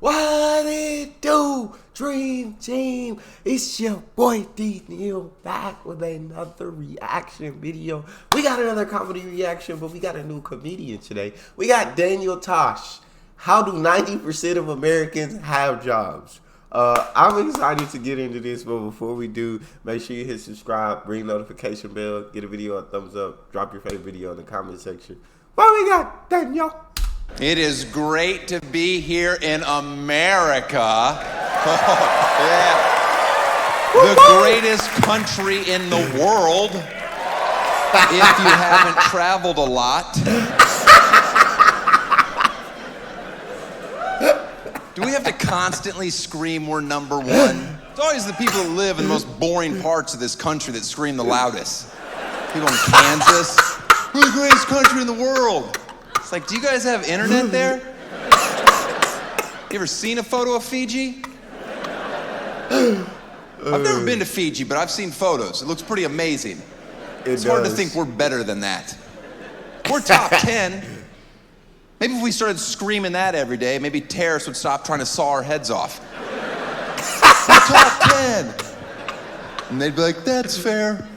What it do, Dream Team? It's your boy D Neil back with another reaction video. We got another comedy reaction, but we got a new comedian today. We got Daniel Tosh. How do 90% of Americans have jobs? I'm excited to get into this, but before we do, make sure you hit subscribe, ring notification bell, get a video a thumbs up, drop your favorite video in the comment section. What we got, Daniel? It is great to be here in America. Yeah. The greatest country in the world. If you haven't traveled a lot. Do we have to constantly scream we're number one? It's always the people that live in the most boring parts of this country that scream the loudest. People in Kansas, we're the greatest country in the world. It's like, do you guys have internet there? You ever seen a photo of Fiji? I've never been to Fiji, but I've seen photos. It looks pretty amazing. It's hard to think we're better than that. We're top 10. Maybe if we started screaming that every day, maybe terrorists would stop trying to saw our heads off. We're top 10. And they'd be like, that's fair.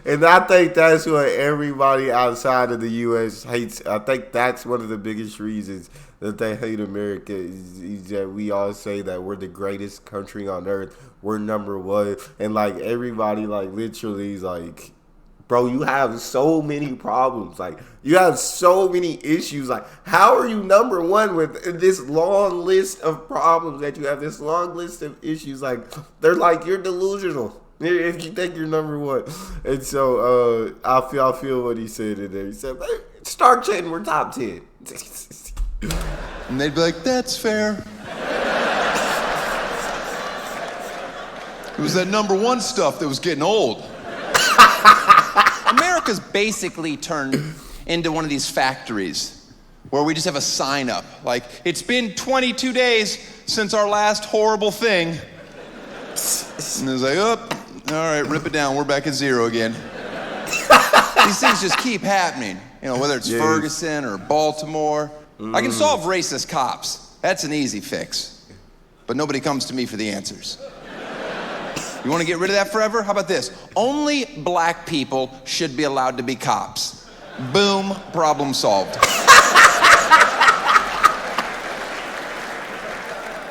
And I think that's what everybody outside of the U.S. hates. I think that's one of the biggest reasons that they hate America is that we all say that we're the greatest country on earth. We're number one. And, like, everybody, like, literally is like, bro, you have so many problems. Like, you have so many issues. Like, how are you number one with this long list of problems that you have, this long list of issues? Like, they're like, you're delusional if you think you're number one. And so I feel what he said in there. He said, start chanting, we're top 10. And they'd be like, that's fair. It was that number one stuff that was getting old. America's basically turned into one of these factories where we just have a sign up. Like, it's been 22 days since our last horrible thing. And it's like, oh, all right, rip it down. We're back at zero again. These things just keep happening. You know, whether it's Ferguson or Baltimore. I can solve racist cops. That's an easy fix. But nobody comes to me for the answers. You want to get rid of that forever? How about this? Only black people should be allowed to be cops. Boom, problem solved.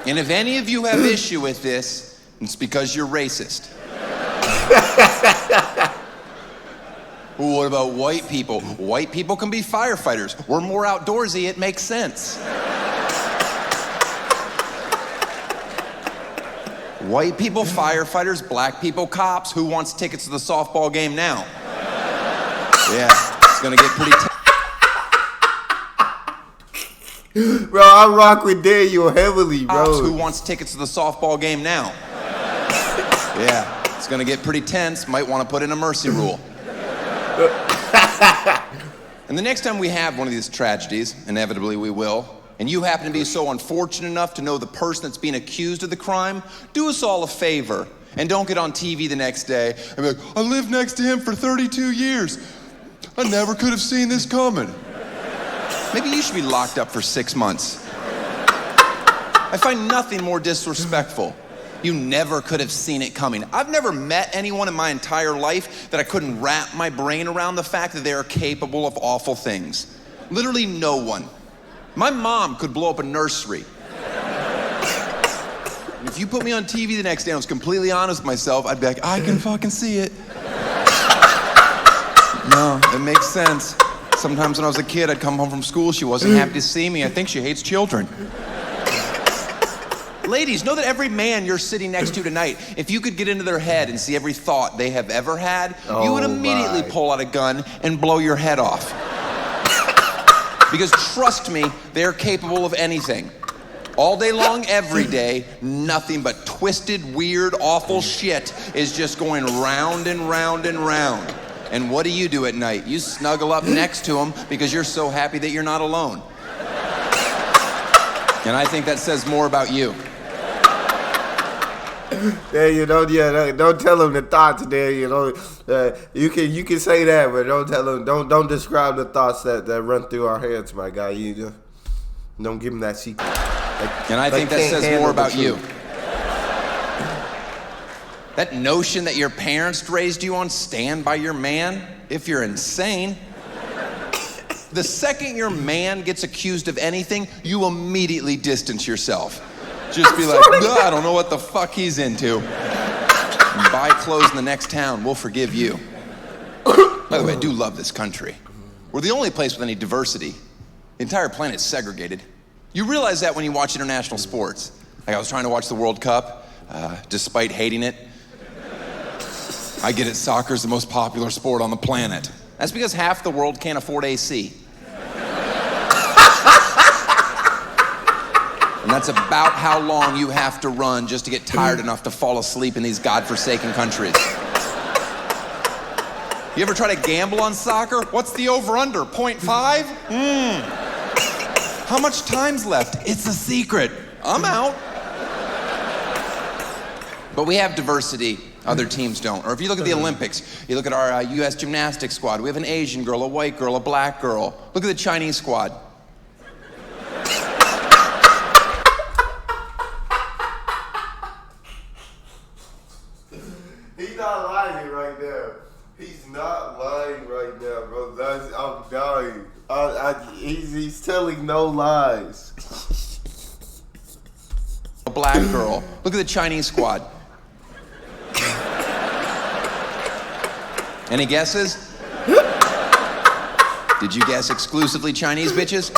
And if any of you have issue with this, it's because you're racist. Well, what about white people? White people can be firefighters. We're more outdoorsy, it makes sense. White people, firefighters, black people, cops. Who wants tickets to the softball game now? Yeah, it's gonna get pretty Bro, I rock with Daniel heavily, bro. Cops, who wants tickets to the softball game now? Yeah, it's gonna get pretty tense. Might want to put in a mercy rule. And the next time we have one of these tragedies, inevitably we will, and you happen to be so unfortunate enough to know the person that's being accused of the crime, do us all a favor and don't get on TV the next day and be like, I lived next to him for 32 years. I never could have seen this coming. Maybe you should be locked up for 6 months. I find nothing more disrespectful. You never could have seen it coming. I've never met anyone in my entire life that I couldn't wrap my brain around the fact that they are capable of awful things. Literally no one. My mom could blow up a nursery. And if you put me on TV the next day and I was completely honest with myself, I'd be like, I can fucking see it. No, it makes sense. Sometimes when I was a kid, I'd come home from school, she wasn't happy to see me. I think she hates children. Ladies, know that every man you're sitting next to tonight, if you could get into their head and see every thought they have ever had, you would immediately pull out a gun and blow your head off. Because trust me, they're capable of anything. All day long, every day, nothing but twisted, weird, awful shit is just going round and round and round. And what do you do at night? You snuggle up next to them because you're so happy that you're not alone. And I think that says more about you. Daniel, don't tell him the thoughts, Daniel. You can say that, but don't tell him. Don't describe the thoughts that run through our heads, my guy. You just don't give him that secret. And I think that says more about you. That notion that your parents raised you on, stand by your man, if you're insane. The second your man gets accused of anything, you immediately distance yourself. Just be like, I don't know what the fuck he's into. And buy clothes in the next town, we'll forgive you. By the way, I do love this country. We're the only place with any diversity. The entire planet's segregated. You realize that when you watch international sports. Like I was trying to watch the World Cup, despite hating it. I get it, soccer's the most popular sport on the planet. That's because half the world can't afford AC. And that's about how long you have to run just to get tired enough to fall asleep in these godforsaken countries. You ever try to gamble on soccer? What's the over-under, 0.5? How much time's left? It's a secret. I'm out. But we have diversity. Other teams don't. Or if you look at the Olympics, you look at our U.S. gymnastics squad. We have an Asian girl, a white girl, a black girl. Look at the Chinese squad. He's not lying right now. He's not lying right now, bro. I'm dying. He's telling no lies. A black girl. Look at the Chinese squad. Any guesses? Did you guess exclusively Chinese bitches?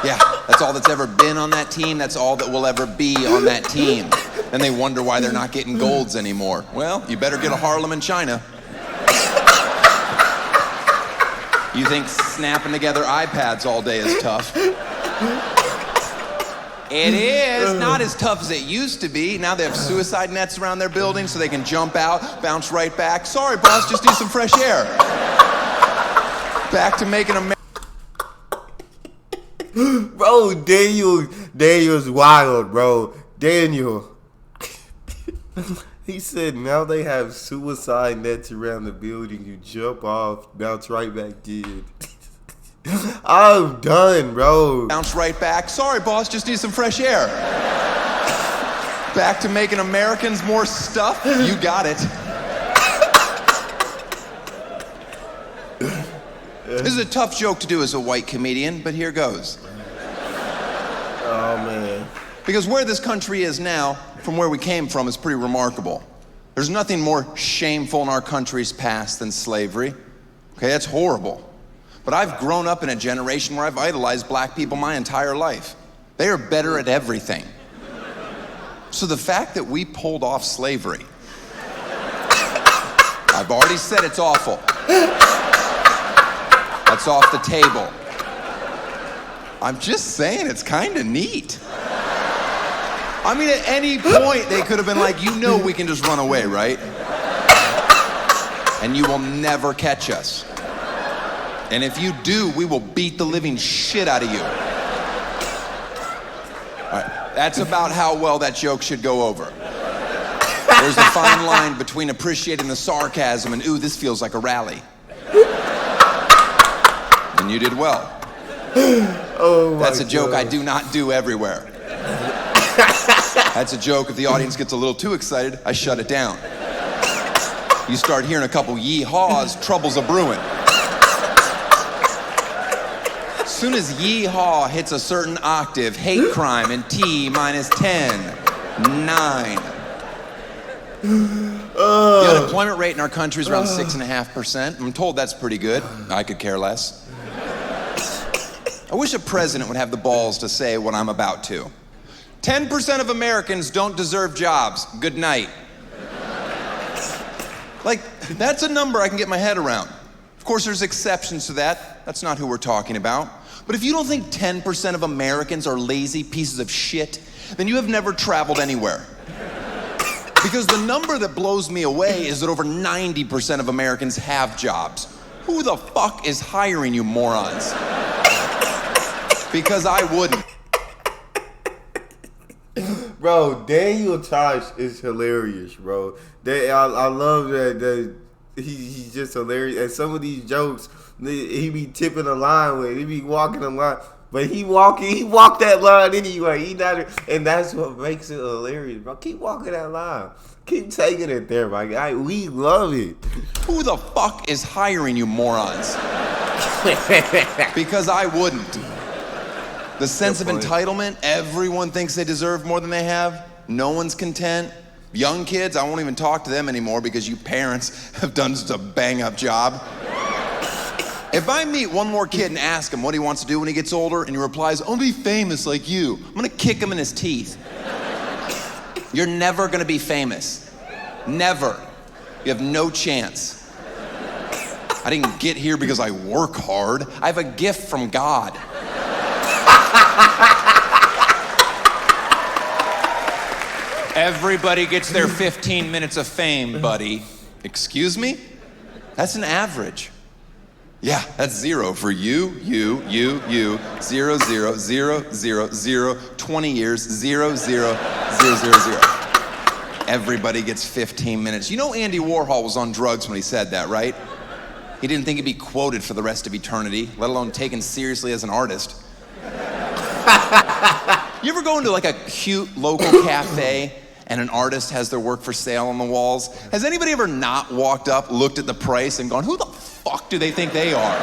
Yeah, that's all that's ever been on that team. That's all that will ever be on that team. And they wonder why they're not getting golds anymore. Well, you better get a Harlem in China. You think snapping together iPads all day is tough? It is not as tough as it used to be. Now they have suicide nets around their building so they can jump out, bounce right back. Sorry, boss, just need some fresh air. Back to making America. Bro, Daniel's wild, bro. Daniel. He said now they have suicide nets around the building. You jump off, bounce right back in. I'm done, bro. Bounce right back. Sorry, boss, just need some fresh air. Back to making Americans more stuff. You got it. This is a tough joke to do as a white comedian, but here goes. Oh, man. Because where this country is now, from where we came from, is pretty remarkable. There's nothing more shameful in our country's past than slavery. Okay, that's horrible. But I've grown up in a generation where I've idolized black people my entire life. They are better at everything. So the fact that we pulled off slavery, I've already said it's awful. That's off the table. I'm just saying it's kind of neat. I mean, at any point they could have been like, you know we can just run away, right? And you will never catch us. And if you do, we will beat the living shit out of you. All right, that's about how well that joke should go over. There's a fine line between appreciating the sarcasm and, ooh, this feels like a rally. And you did well. Oh my That's a joke God. I do not do everywhere. That's a joke if the audience gets a little too excited, I shut it down. You start hearing a couple yee-haws, trouble's a brewing. As soon as yee-haw hits a certain octave, hate crime and T minus 10, 9. The unemployment rate in our country is around 6.5%. I'm told that's pretty good. I could care less. I wish a president would have the balls to say what I'm about to. 10% of Americans don't deserve jobs. Good night. Like, that's a number I can get my head around. Of course, there's exceptions to that. That's not who we're talking about. But if you don't think 10% of Americans are lazy pieces of shit, then you have never traveled anywhere. Because the number that blows me away is that over 90% of Americans have jobs. Who the fuck is hiring you morons? Because I wouldn't. Bro, Daniel Tosh is hilarious, bro. I love that he's just hilarious. And some of these jokes, he be tipping a line with. He be walking a line. But he walked that line anyway. And that's what makes it hilarious, bro. Keep walking that line. Keep taking it there, my guy. We love it. Who the fuck is hiring you morons? Because I wouldn't. The sense of entitlement, everyone thinks they deserve more than they have. No one's content. Young kids, I won't even talk to them anymore because you parents have done such a bang-up job. If I meet one more kid and ask him what he wants to do when he gets older, and he replies, I'll be famous like you, I'm gonna kick him in his teeth. You're never gonna be famous. Never. You have no chance. I didn't get here because I work hard. I have a gift from God. Everybody gets their 15 minutes of fame, buddy. Excuse me? That's an average. Yeah, that's 0 for you, 0, 0, 0, 0, 0, 20 years, 0, 0, 0, 0, 0. Everybody gets 15 minutes. You know Andy Warhol was on drugs when he said that, right? He didn't think he'd be quoted for the rest of eternity, let alone taken seriously as an artist. You ever go into like a cute local cafe and an artist has their work for sale on the walls? Has anybody ever not walked up, looked at the price, and gone, who the fuck do they think they are?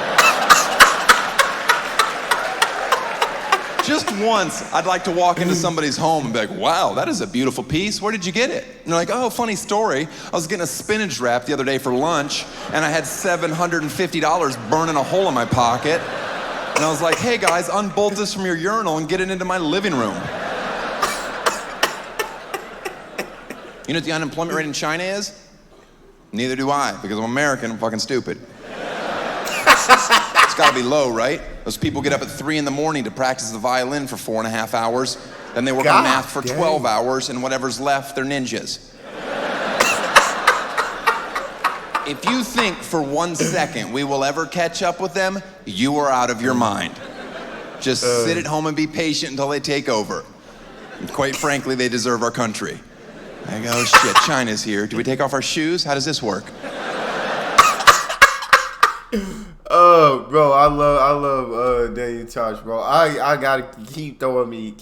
Just once, I'd like to walk into somebody's home and be like, wow, that is a beautiful piece. Where did you get it? And they're like, oh, funny story. I was getting a spinach wrap the other day for lunch, and I had $750 burning a hole in my pocket. And I was like, hey guys, unbolt this from your urinal and get it into my living room. You know what the unemployment rate in China is? Neither do I, because I'm American, I'm fucking stupid. It's gotta be low, right? Those people get up at 3 in the morning to practice the violin for 4.5 hours, then they work on math for 12 hours, and whatever's left, they're ninjas. If you think for 1 second we will ever catch up with them, you are out of your mind. Just sit at home and be patient until they take over. And quite frankly, they deserve our country. I go, oh shit, China's here. Do we take off our shoes? How does this work? Oh, bro, I love Daniel Tosh, bro. I gotta keep throwing me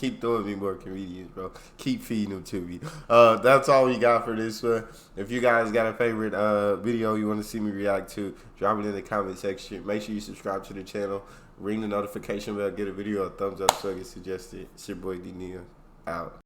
more comedians, bro. Keep feeding them to me. That's all we got for this one. If you guys got a favorite video you want to see me react to, drop it in the comment section. Make sure you subscribe to the channel, ring the notification bell, get a video a thumbs up so I get suggested. It's your boy D Neil out.